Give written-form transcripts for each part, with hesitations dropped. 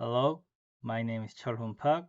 Hello, my name is Cholhun Park.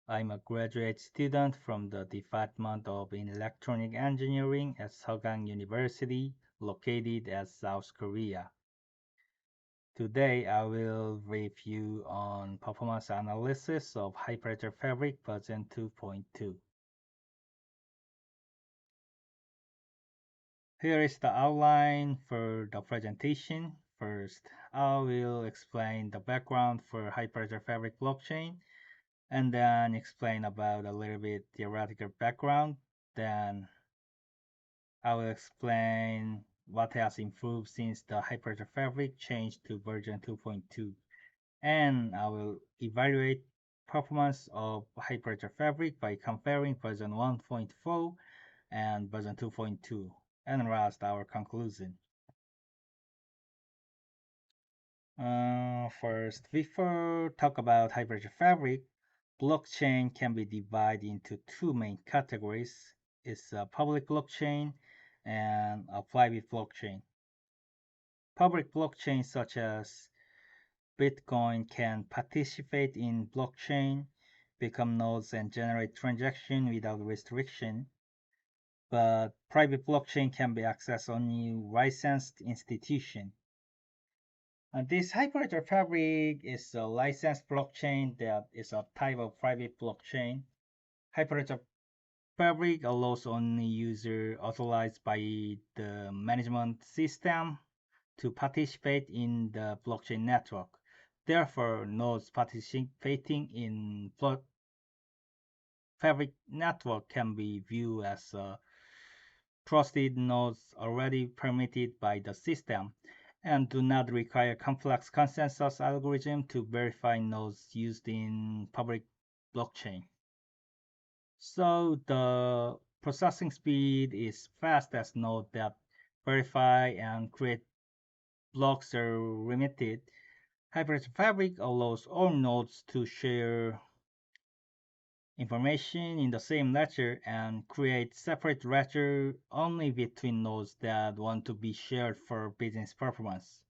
I'm a graduate student from the Department of Electronic Engineering at Sogang University, located at South Korea. Today, I will review on performance analysis of Hyperledger Fabric version 2.2. Here is the outline for the presentation. First, I will explain the background for Hyperledger Fabric blockchain and then explain about a little bit theoretical background. Then I will explain what has improved since the Hyperledger Fabric changed to version 2.2. And I will evaluate performance of Hyperledger Fabric by comparing version 1.4 and version 2.2 and last our conclusion. First, before talk about Hyperledger Fabric, blockchain can be divided into two main categories. It's a public blockchain and a private blockchain. Public blockchains such as Bitcoin can participate in blockchain, become nodes, and generate transactions without restriction. But private blockchain can be accessed only licensed institution. And this Hyperledger Fabric is a licensed blockchain that is a type of private blockchain. Hyperledger Fabric allows only users authorized by the management system to participate in the blockchain network. Therefore, nodes participating in Fabric network can be viewed as trusted nodes already permitted by the system and do not require complex consensus algorithm to verify nodes used in public blockchain. So the processing speed is fast as nodes that verify and create blocks are limited. Hyperledger Fabric allows all nodes to share information in the same ledger and create separate ledger only between nodes that want to be shared for business purpose.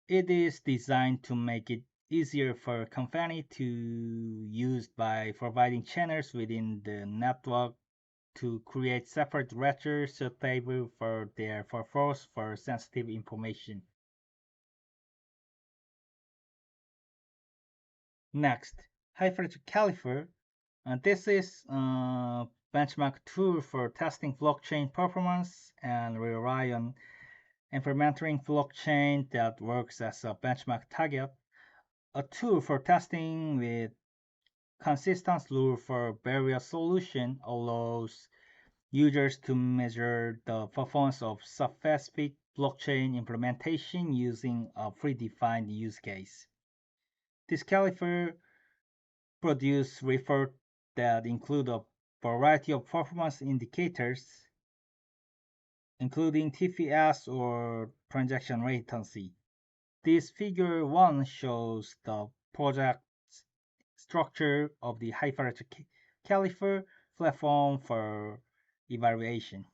It is designed to make it easier for company to use by providing channels within the network to create separate ledgers suitable for their purpose for sensitive information. Next, Hyperledger Caliper. This is a benchmark tool for testing blockchain performance and rely on implementing blockchain that works as a benchmark target. A tool for testing with consistent rule for various solutions allows users to measure the performance of specific blockchain implementation using a predefined use case. This caliper produces reports that include a variety of performance indicators, including TPS or transaction latency. This figure 1 shows the project structure of the Hyperledger Caliper platform for evaluation.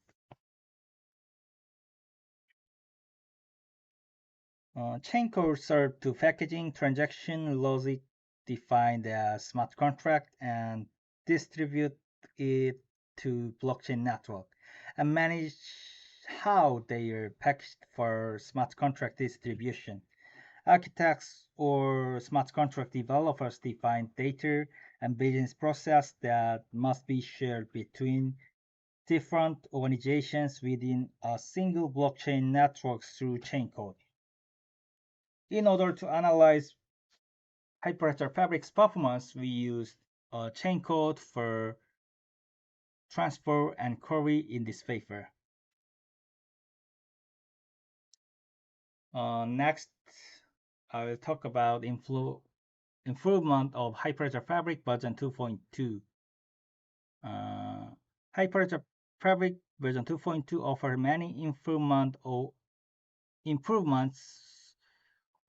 Chain code serves to packaging transaction logic defined as smart contract and distribute it to blockchain network and manage how they are packaged for smart contract distribution. Architects or smart contract developers define data and business process that must be shared between different organizations within a single blockchain network through chain code. In order to analyze Hyperledger Fabric's performance, we used chain code for transfer and query in this paper. Next, I will talk about improvement of Hyperledger Fabric version 2.2. Hyperledger Fabric version 2.2 offers many improvements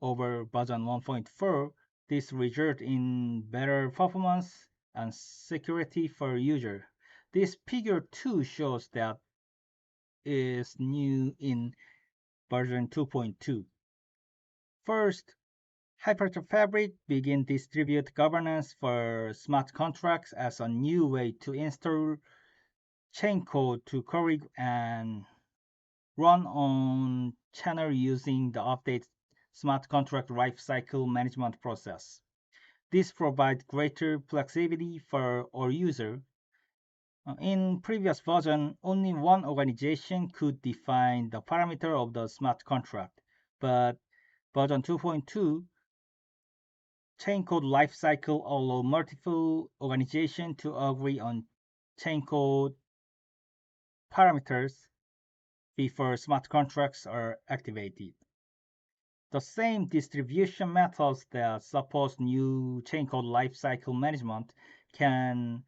over version 1.4. This results in better performance and security for user. This figure 2 shows that is new in version 2.2. First, Hyperledger Fabric begin distribute governance for smart contracts as a new way to install chain code to query and run on channel using the update smart contract lifecycle management process. This provides greater flexibility for all users. In previous version, only one organization could define the parameter of the smart contract, but version 2.2 chain code lifecycle allow multiple organizations to agree on chain code parameters before smart contracts are activated. The same distribution methods that support new chain code lifecycle management can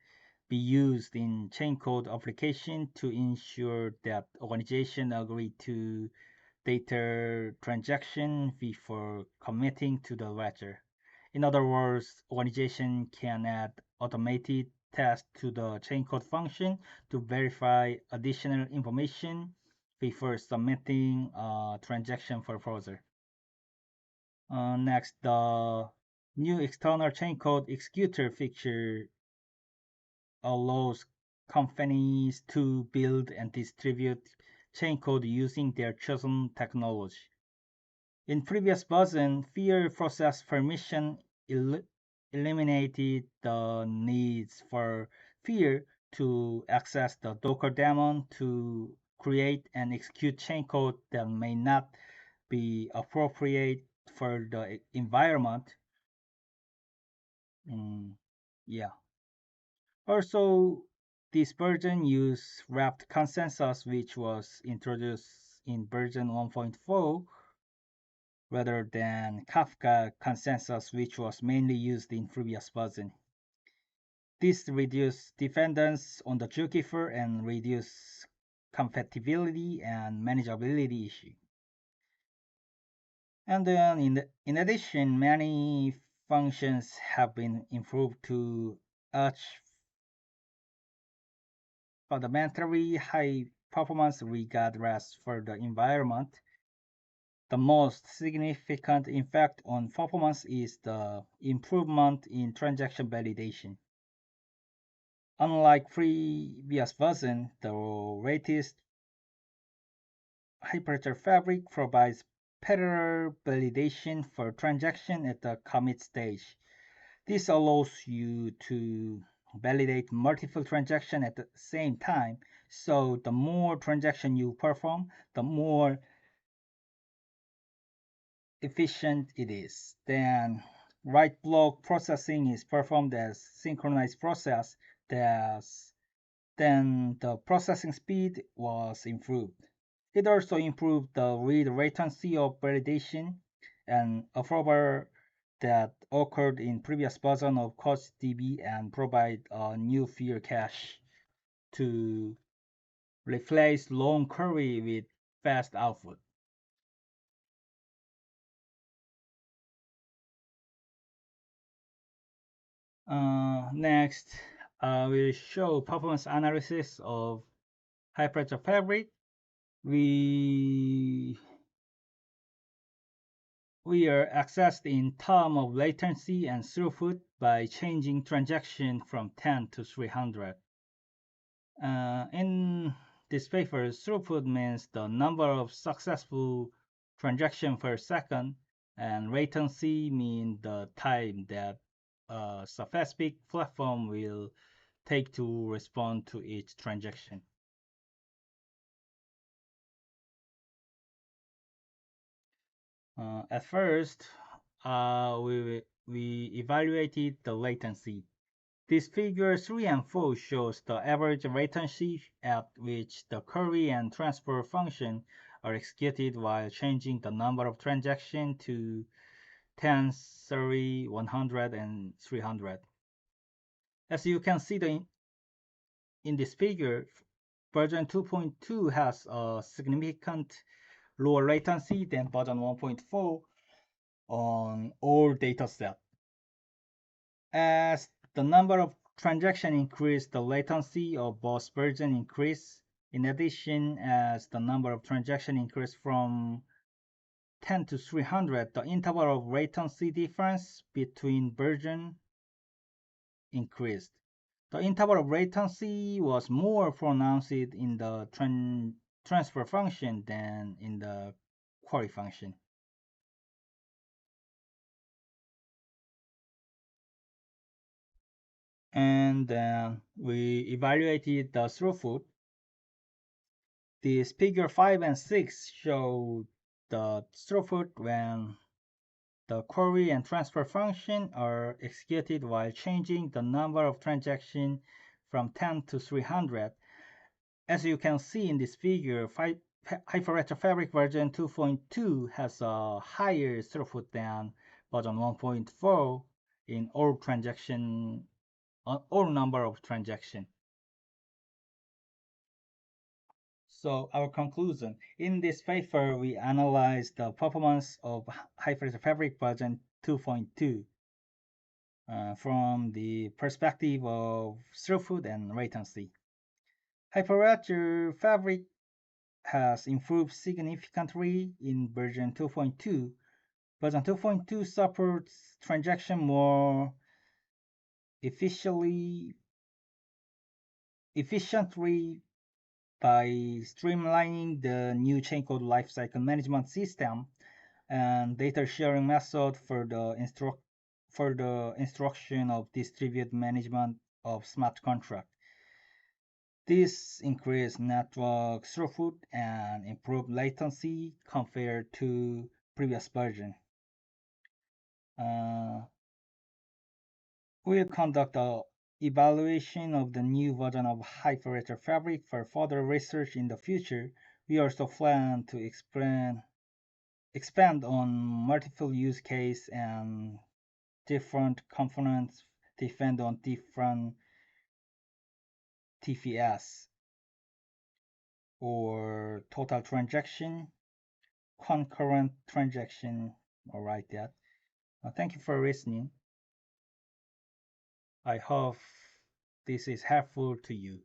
be used in chain code application to ensure that organization agree to data transaction before committing to the ledger. In other words, organization can add automated tests to the chain code function to verify additional information before submitting a transaction proposal. Next, the new external chain code executor feature allows companies to build and distribute chain code using their chosen technology. In previous version, fear process permission eliminated the needs for fear to access the Docker daemon to create and execute chain code that may not be appropriate for the environment. Yeah. Also, this version used wrapped consensus, which was introduced in version 1.4, rather than Kafka consensus, which was mainly used in previous version. This reduced dependence on the zookeeper and reduced compatibility and manageability issue. And then in addition, many functions have been improved to achieve fundamentally high performance regardless for the environment. The most significant impact on performance is the improvement in transaction validation. Unlike previous version, the latest Hyperledger Fabric provides parallel validation for transaction at the commit stage. This allows you to validate multiple transactions at the same time. So the more transaction you perform, the more efficient it is. Then write block processing is performed as synchronized process. Then the processing speed was improved. It also improved the read latency of validation and approval that occurred in previous version of CouchDB and provide a new fear cache to replace long query with fast output. Next, we'll show performance analysis of Hyperledger Fabric. We are accessed in terms of latency and throughput by changing transaction from 10 to 300. In this paper, throughput means the number of successful transactions per second, and latency means the time that a specific platform will take to respond to each transaction. At first, we evaluated the latency. This figure 3 and 4 shows the average latency at which the query and transfer function are executed while changing the number of transactions to 10, 30, 100, and 300. As you can see in this figure, version 2.2 has a significant lower latency than version 1.4 on all datasets. As the number of transactions increase, the latency of both versions increase. In addition, as the number of transactions increase from 10 to 300, the interval of latency difference between versions increased. The interval of latency was more pronounced in the transfer function than in the query function. And then we evaluated the throughput. These figure 5 and 6 show the throughput when the query and transfer function are executed while changing the number of transactions from 10 to 300. As you can see in this figure, Hyperledger Fabric version 2.2 has a higher throughput than version 1.4 in all number of transactions. So our conclusion, in this paper, we analyzed the performance of Hyperledger Fabric version 2.2 from the perspective of throughput and latency. Hyperledger Fabric has improved significantly in version 2.2. Version 2.2 supports transaction more efficiently by streamlining the new chain code lifecycle management system and data sharing method for the instruction of distributed management of smart contract. This increased network throughput and improved latency compared to previous version. We'll conduct a evaluation of the new version of Hyperledger Fabric for further research in the future. We also plan to expand on multiple use case and different components depend on different TPS or total transaction, concurrent transaction, or like that. Thank you for listening. I hope this is helpful to you.